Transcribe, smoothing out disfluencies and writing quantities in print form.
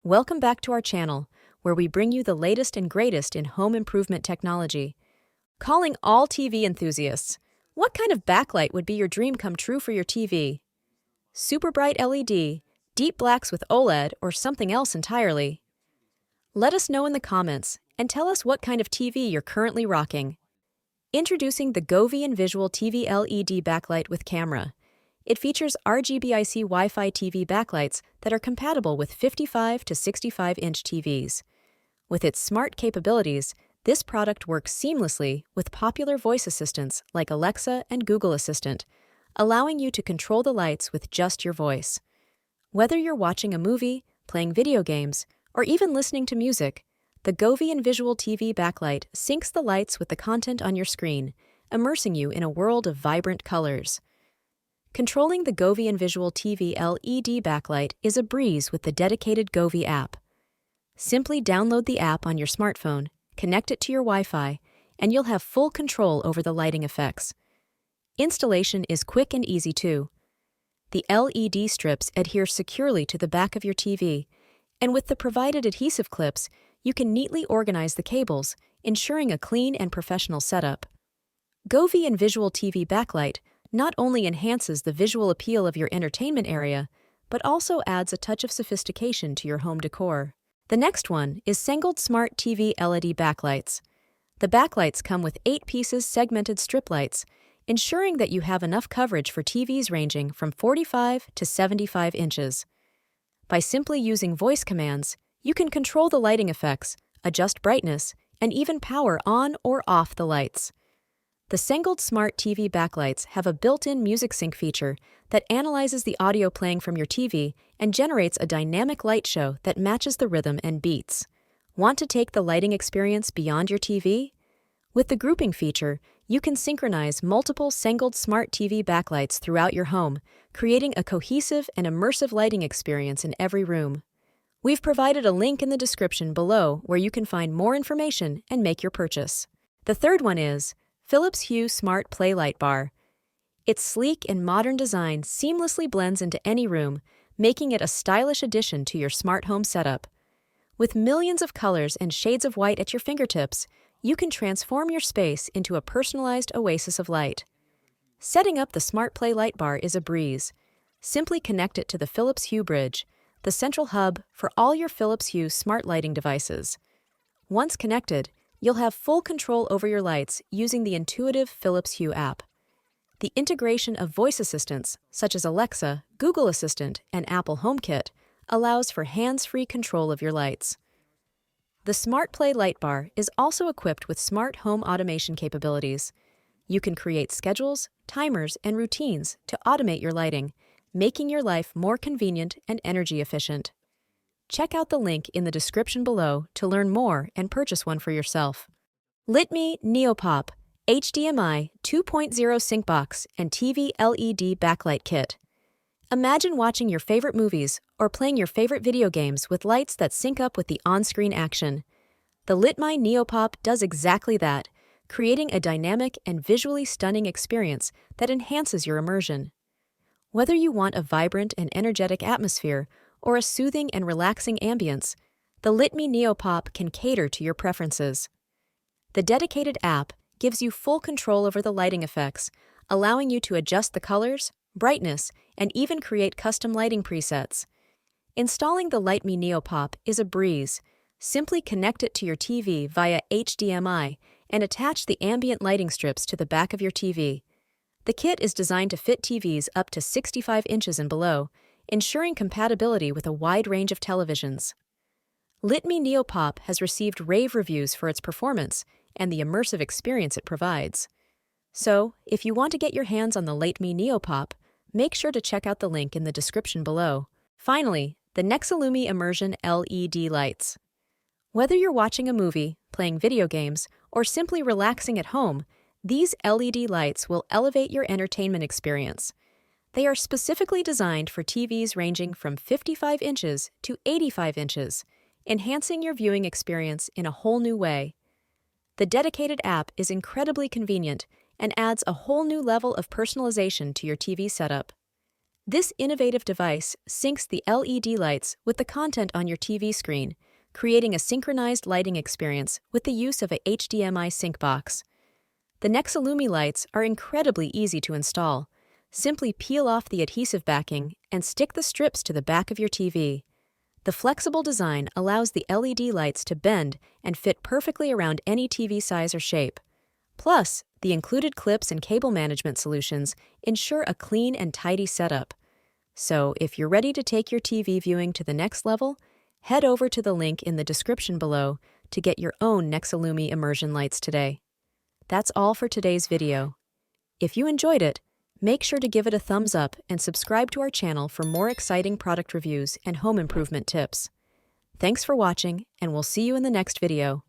Welcome back to our channel, where we bring you the latest and greatest in home improvement technology. Calling all TV enthusiasts, what kind of backlight would be your dream come true for your TV? Super bright LED, deep blacks with OLED, or something else entirely? Let us know in the comments and tell us what kind of TV you're currently rocking. Introducing the Govee Envisual TV LED Backlight with camera. It features RGBIC Wi-Fi TV backlights that are compatible with 55 to 65-inch TVs. With its smart capabilities, this product works seamlessly with popular voice assistants like Alexa and Google Assistant, allowing you to control the lights with just your voice. Whether you're watching a movie, playing video games, or even listening to music, the Govee Envisual TV Backlight syncs the lights with the content on your screen, immersing you in a world of vibrant colors. Controlling the Govee Envisual TV LED backlight is a breeze with the dedicated Govee app. Simply download the app on your smartphone, connect it to your Wi-Fi, and you'll have full control over the lighting effects. Installation is quick and easy too. The LED strips adhere securely to the back of your TV, and with the provided adhesive clips, you can neatly organize the cables, ensuring a clean and professional setup. Govee Envisual TV Backlight not only enhances the visual appeal of your entertainment area, but also adds a touch of sophistication to your home decor. The next one is Sengled Smart TV LED Backlights. The backlights come with 8 pieces segmented strip lights, ensuring that you have enough coverage for TVs ranging from 45 to 75 inches. By simply using voice commands, you can control the lighting effects, adjust brightness, and even power on or off the lights. The Sengled Smart TV backlights have a built-in music sync feature that analyzes the audio playing from your TV and generates a dynamic light show that matches the rhythm and beats. Want to take the lighting experience beyond your TV? With the grouping feature, you can synchronize multiple Sengled Smart TV backlights throughout your home, creating a cohesive and immersive lighting experience in every room. We've provided a link in the description below where you can find more information and make your purchase. The third one is Philips Hue Smart Play Light Bar. Its sleek and modern design seamlessly blends into any room, making it a stylish addition to your smart home setup. With millions of colors and shades of white at your fingertips, you can transform your space into a personalized oasis of light. Setting up the Smart Play Light Bar is a breeze. Simply connect it to the Philips Hue bridge, the central hub for all your Philips Hue smart lighting devices. Once connected, you'll have full control over your lights using the intuitive Philips Hue app. The integration of voice assistants, such as Alexa, Google Assistant, and Apple HomeKit, allows for hands-free control of your lights. The Smart Play Light Bar is also equipped with smart home automation capabilities. You can create schedules, timers, and routines to automate your lighting, making your life more convenient and energy efficient. Check out the link in the description below to learn more and purchase one for yourself. Lytmi Neo-Pop HDMI 2.0 Sync Box and TV LED Backlight Kit. Imagine watching your favorite movies or playing your favorite video games with lights that sync up with the on-screen action. The Lytmi Neo-Pop does exactly that, creating a dynamic and visually stunning experience that enhances your immersion. Whether you want a vibrant and energetic atmosphere or a soothing and relaxing ambience, the Lytmi Neo-Pop can cater to your preferences. The dedicated app gives you full control over the lighting effects, allowing you to adjust the colors, brightness, and even create custom lighting presets. Installing the Lytmi Neo-Pop is a breeze. Simply connect it to your TV via HDMI and attach the ambient lighting strips to the back of your TV. The kit is designed to fit TVs up to 65 inches and below, ensuring compatibility with a wide range of televisions. Lytmi Neo-Pop has received rave reviews for its performance and the immersive experience it provides. So, if you want to get your hands on the Lytmi Neo-Pop, make sure to check out the link in the description below. Finally, the Nexillumi Immersion LED lights. Whether you're watching a movie, playing video games, or simply relaxing at home, these LED lights will elevate your entertainment experience. They are specifically designed for TVs ranging from 55 inches to 85 inches, enhancing your viewing experience in a whole new way. The dedicated app is incredibly convenient and adds a whole new level of personalization to your TV setup. This innovative device syncs the LED lights with the content on your TV screen, creating a synchronized lighting experience with the use of a HDMI sync box. The Nexillumi lights are incredibly easy to install. Simply peel off the adhesive backing and stick the strips to the back of your TV. The flexible design allows the LED lights to bend and fit perfectly around any TV size or shape. Plus, the included clips and cable management solutions ensure a clean and tidy setup. So, if you're ready to take your TV viewing to the next level, head over to the link in the description below to get your own Nexillumi immersion lights today. That's all for today's video. If you enjoyed it, make sure to give it a thumbs up and subscribe to our channel for more exciting product reviews and home improvement tips. Thanks for watching, and we'll see you in the next video.